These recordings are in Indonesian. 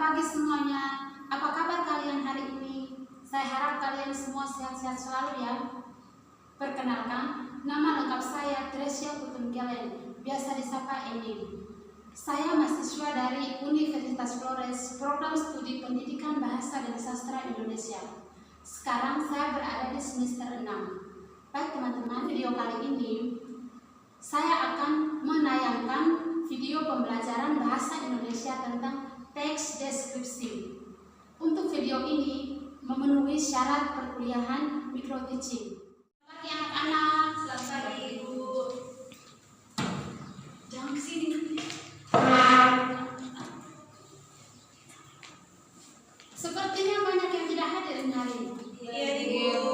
pagi semuanya. Apa kabar kalian hari ini? Saya harap kalian semua sehat-sehat selalu ya. Perkenalkan, nama lengkap saya Tresia Putunggelen, biasa disapa Eni. Saya mahasiswa dari Universitas Flores, Program Studi Pendidikan Bahasa dan Sastra Indonesia. Sekarang saya berada di semester 6. Baik teman-teman, video kali ini saya akan menayangkan video pembelajaran bahasa Indonesia tentang teks deskripsi. Untuk video ini memenuhi syarat perkuliahan micro teaching. Selamat pagi anak-anak. Selamat pagi Ibu. Jangan kesini. Sepertinya banyak yang tidak hadir hari ini. Iya Ibu.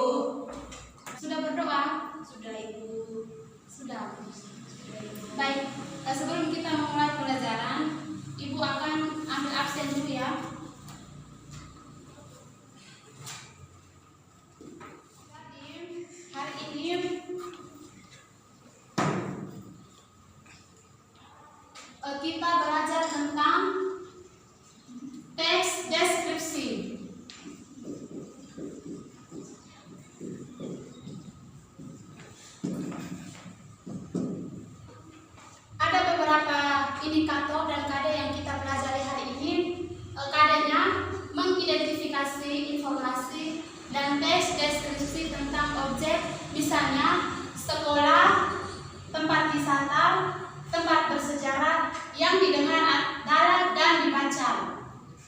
Sudah berdoa? Sudah Ibu. Sudah. Baik, sebelum kita memulai pelajaran, Ibu akan ambil absen dulu ya. Jadi, hari ini kita belajar tentang teks deskripsi. Ada beberapa indikator dan kode yang kita pelajari hari ini. Kodenya mengidentifikasi informasi dan teks deskripsi tentang objek, misalnya sekolah, tempat wisata, tempat bersejarah yang didengar dan dibaca.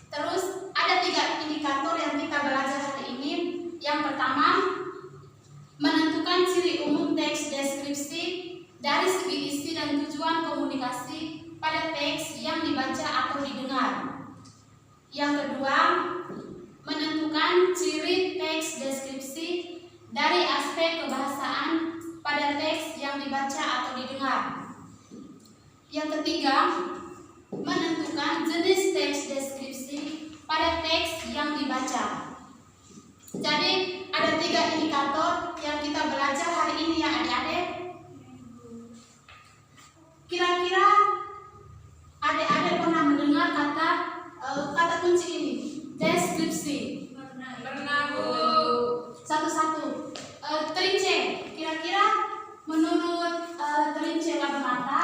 Terus ada 3 indikator yang kita belajar hari ini. Yang pertama, menentukan ciri umum teks deskripsi dari segi isi dan tujuan komunikasi pada teks yang dibaca atau didengar. Yang kedua, menentukan ciri teks deskripsi dari aspek kebahasaan pada teks yang dibaca atau didengar. Yang ketiga, menentukan jenis teks deskripsi pada teks yang dibaca. Jadi ada 3 indikator yang kita belajar hari ini ya adik-adik. Kira-kira adik-adik pernah mendengar kata kunci ini, deskripsi? Pernah Bu. Satu-satu. Terince, kira-kira menurut Terince Mata,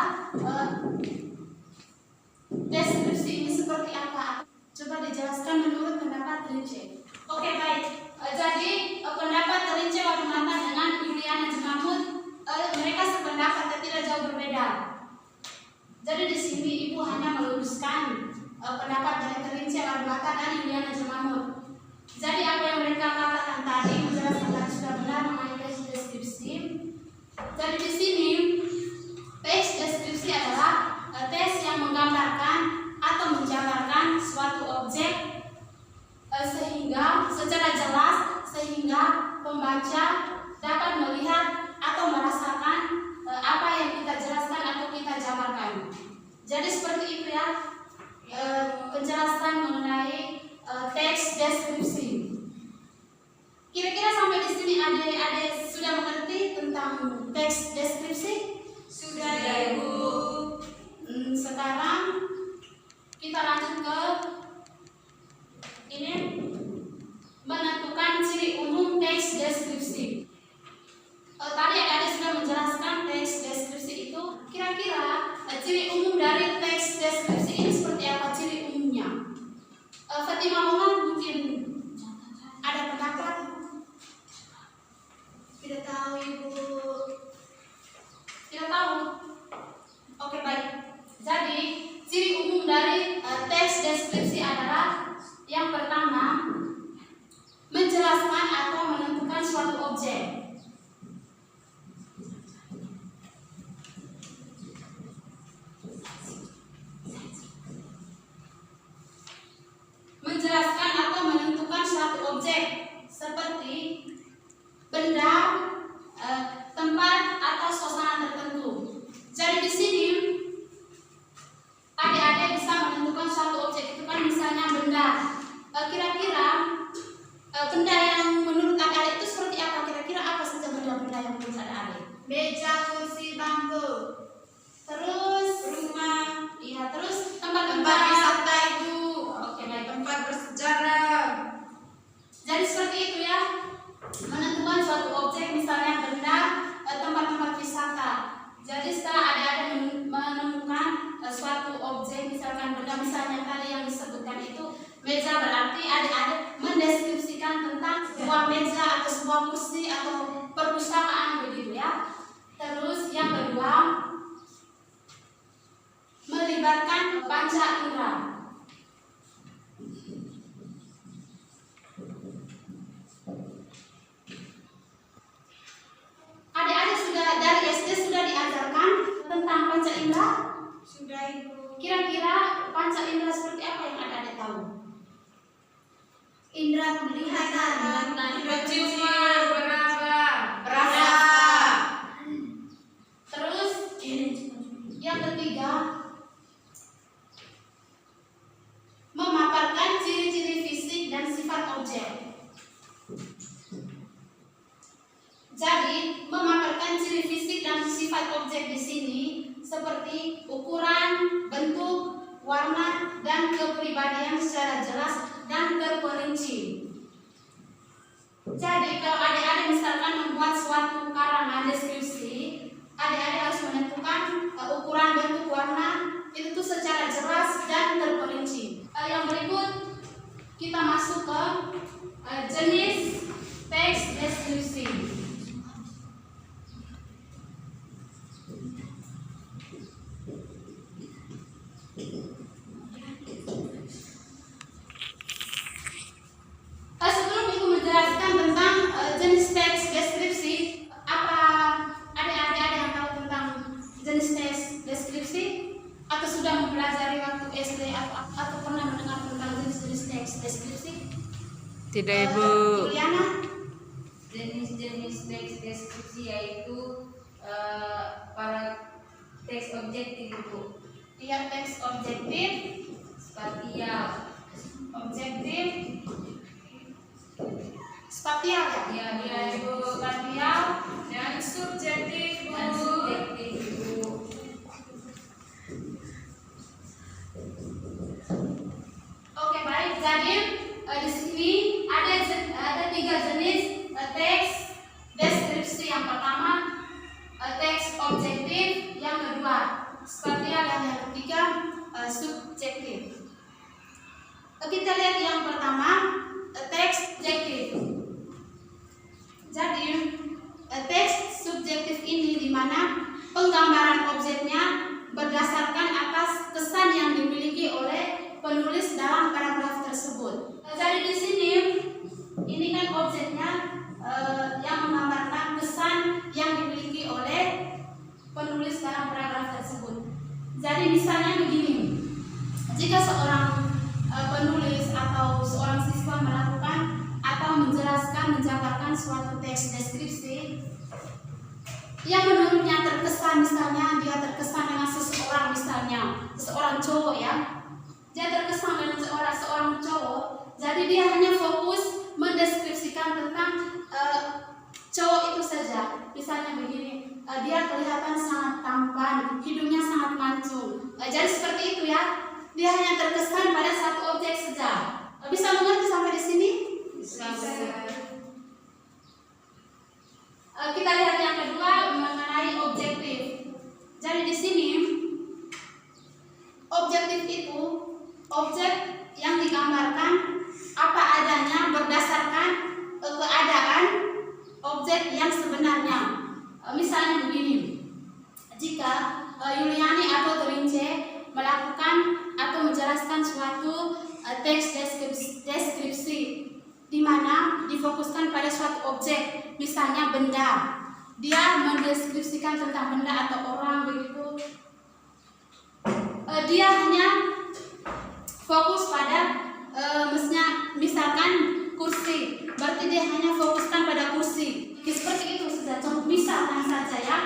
deskripsi ini seperti apa? Coba dijelaskan menurut pendapat Terince. Oke, baik. Jadi pendapat Terince Mata dengan Juliana Jemamut, mereka sependapat dan tidak jauh berbeda. Jadi di sini Ibu hanya meluruskan pendapat dari Terince Mata dan Juliana Jemamut. Jadi apa yang mereka katakan tadi, menjelaskan tadi sudah benar mengenai teks deskripsi. Jadi di sini teks deskripsi adalah teks yang menggambarkan atau menjabarkan suatu objek sehingga secara jelas sehingga pembaca dapat melihat atau merasakan apa yang kita jelaskan atau kita jabarkan. Jadi seperti itu ya penjelasan mengenai teks deskripsi. Kira-kira sampai di sini adik-adik sudah mengerti tentang teks deskripsi? Sudah Ibu. Sekarang kita lanjut ke ini, menentukan ciri umum teks deskripsi. Tadi adik-adik sudah menjelaskan teks deskripsi itu. Kira-kira ciri umum dari teks deskripsi ini seperti apa ciri umumnya? Fatimah Umar mungkin ada pendapat? Tidak tahu Ibu. Tidak tahu? Oke, baik. Jadi ciri umum dari teks deskripsi adalah yang pertama, menjelaskan atau menentukan suatu objek. Menjelaskan atau menentukan suatu objek seperti benda, tempat atau suasana tertentu. Jadi di sini adik-adik bisa menentukan suatu objek itu kan misalnya benda. Kira-kira benda yang menurut adik-adik itu seperti apa? Kira-kira apa Meja berarti adik-adik mendeskripsikan tentang sebuah meja atau sebuah kursi atau perpustakaan begitu ya. Terus yang kedua, melibatkan panca indera. Adik-adik sudah dari SD sudah diajarkan tentang panca indera? Sudah, Ibu. Kira-kira panca indera seperti apa yang adik-adik tahu? Indra penglihatan, Penciuman, meraba, Rasa. Terus yang ketiga, memaparkan ciri-ciri fisik dan sifat objek. Jadi, memaparkan ciri fisik dan sifat objek di sini seperti ukuran, bentuk, warna, dan kepribadian secara jelas dan terperinci. Jadi, kalau adik-adik misalkan membuat suatu karangan deskripsi, adik-adik harus menentukan ukuran, bentuk, warna itu tuh secara jelas dan terperinci. Yang berikut kita masuk ke jenis teks deskripsi. Sebelum ibu menjelaskan tentang jenis teks deskripsi, apa adik-adik ada yang tahu tentang jenis teks deskripsi? Atau sudah mempelajari waktu SD atau pernah mendengar tentang jenis-jenis teks deskripsi? Tidak, Ibu. Juliana? Jenis-jenis teks deskripsi yaitu para teks objektif, Ibu. Iya, teks objektif, Spasial. objektif, spasial ya? Ya, Ibu. Spasial Dan subjektif, Dan Bu. subjektif, Ibu. Oke, baik. Jadi di sini ada tiga jenis teks deskripsi. Yang pertama teks objektif, yang kedua spasial, dan yang ketiga subjektif. Kita lihat yang pertama teks objektif. Jadi teks subjektif ini di mana penggambaran objeknya berdasarkan atas kesan yang dimiliki oleh penulis dalam paragraf tersebut. Jadi di sini ini kan objeknya yang menggambarkan kesan yang dimiliki oleh penulis dalam paragraf tersebut. Jadi misalnya begini, jika seorang penulis atau seorang siswa melakukan atau menjelaskan, menjabarkan suatu teks deskripsi yang menurutnya terkesan, misalnya dia terkesan dengan seseorang, misalnya seseorang cowok ya, dia terkesan dengan seorang cowok, jadi dia hanya fokus mendeskripsikan tentang cowok itu saja. Misalnya begini, dia kelihatan sangat tampan, hidungnya sangat mancung, jadi seperti itu ya. Dia hanya terkesan pada satu objek saja. Bisa mengerti sampai di sini? Bisa. Kita lihat yang kedua mengenai objektif. Jadi di sini objektif itu objek yang digambarkan apa adanya berdasarkan keadaan objek yang sebenarnya. Misalnya begini, jika Yuliani atau Terince melakukan atau menjelaskan suatu teks deskripsi di mana difokuskan pada suatu objek, misalnya benda. Dia mendeskripsikan tentang benda atau orang begitu. Dia hanya fokus pada misalkan kursi, berarti dia hanya fokuskan pada kursi. Seperti itu saja, contoh misalkan saja ya.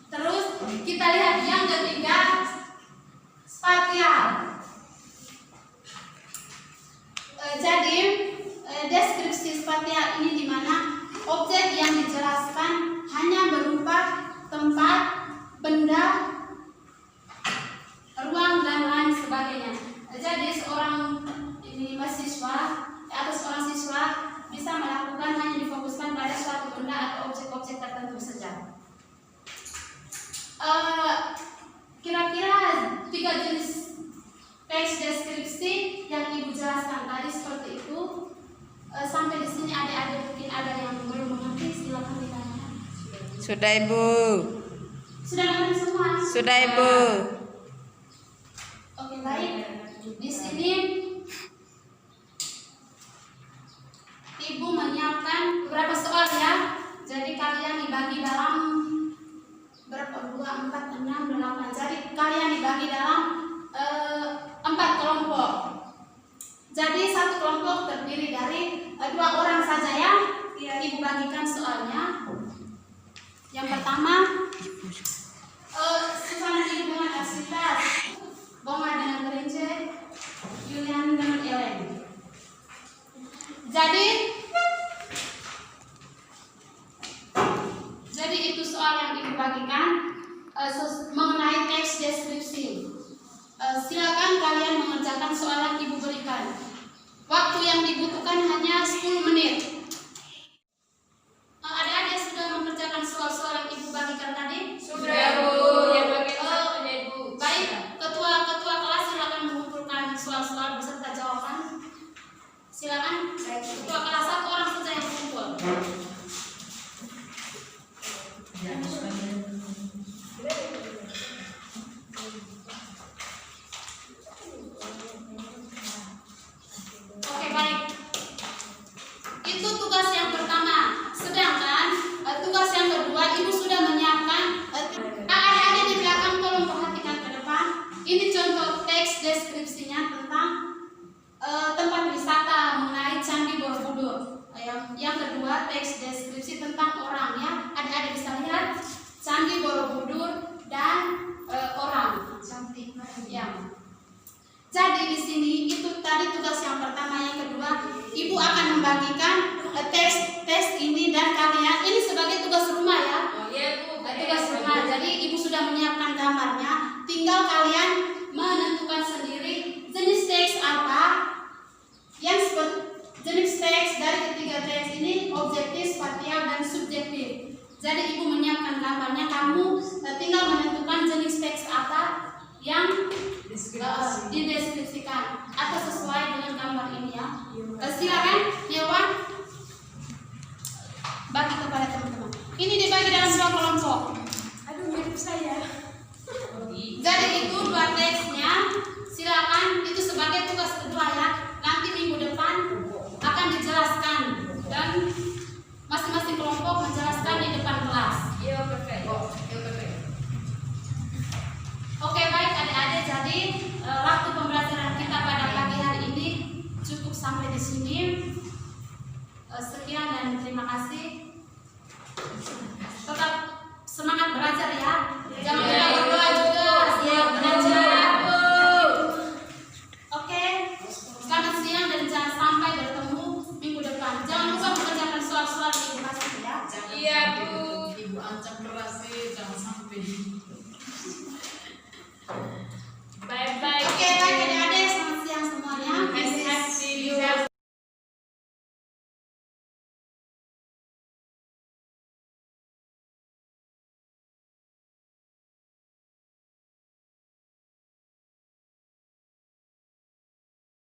Terus kita lihat yang ketiga, spasial. Jadi deskripsi spasial ini di mana objek yang dijelaskan hanya berupa tempat, benda, ruang, dan lain sebagainya. Jadi seorang mahasiswa atau seorang siswa bisa melakukan hanya difokuskan pada suatu benda atau objek-objek tertentu saja. Kira-kira tiga jenis teks deskripsi deskripsi yang Ibu jelaskan tadi seperti itu. Sampai di sini adik-adik mungkin ada yang belum mengerti, silakan ditanya. Sudah Ibu. Sudah mengerti semua? Sudah Ibu. Oke, baik. Di sini Ibu menyiapkan beberapa soal ya. Jadi kalian dibagi dalam berapa? 2, 4, 6, 8. Jadi kalian dibagi dalam 4 kelompok. Jadi satu kelompok terdiri dari 2 orang saja ya. Ibu bagikan soalnya. Yang pertama, Susana Ibu dengan Asitas, Boma dengan Kerince, Julian dengan Ellen. Jadi itu soal yang Ibu bagikan mengenai teks deskripsi. Silakan kalian mengerjakan soal yang Ibu berikan. Waktu yang dibutuhkan hanya 10 menit. Adik-adik sudah mengerjakan soal-soal yang Ibu bagikan tadi? Sudah Bu. Yang bagian satu ya Ibu. Baik, ketua kelas silakan mengumpulkan soal-soal beserta jawaban. Silakan. Ketua kelas 1 orang saja yang mengumpul. Oke, baik. Itu tugas yang pertama. Sedangkan tugas yang kedua Ibu sudah menyiapkan. Adik-adik di belakang tolong perhatikan ke depan. Ini contoh teks deskripsinya tentang tempat wisata mengenai Candi Borobudur. Yang kedua teks deskripsi tentang orang ya. Adik-adik bisa lihat Candi Borobudur dan orang. Cantik ya. Jadi di sini itu tadi tugas yang pertama, yang kedua Ibu akan membagikan tes ini dan kalian ini sebagai tugas rumah ya. Oh iya Bu. Tugas rumah. Jadi Ibu sudah menyiapkan gambarnya. Tinggal kalian menentukan sendiri jenis teks apa yang jenis teks dari ketiga teks ini objektif, spasial dan subjektif. Jadi Ibu menyiapkan gambarnya. Kamu tinggal menentukan jenis teks apa yang dideskripsikan atau sesuai dengan gambar ini ya. Silakan Dewan bagi kepada teman-teman. Ini dibagi dalam 2 kelompok. Aduh, mirip saya. Jadi itu 2 teksnya.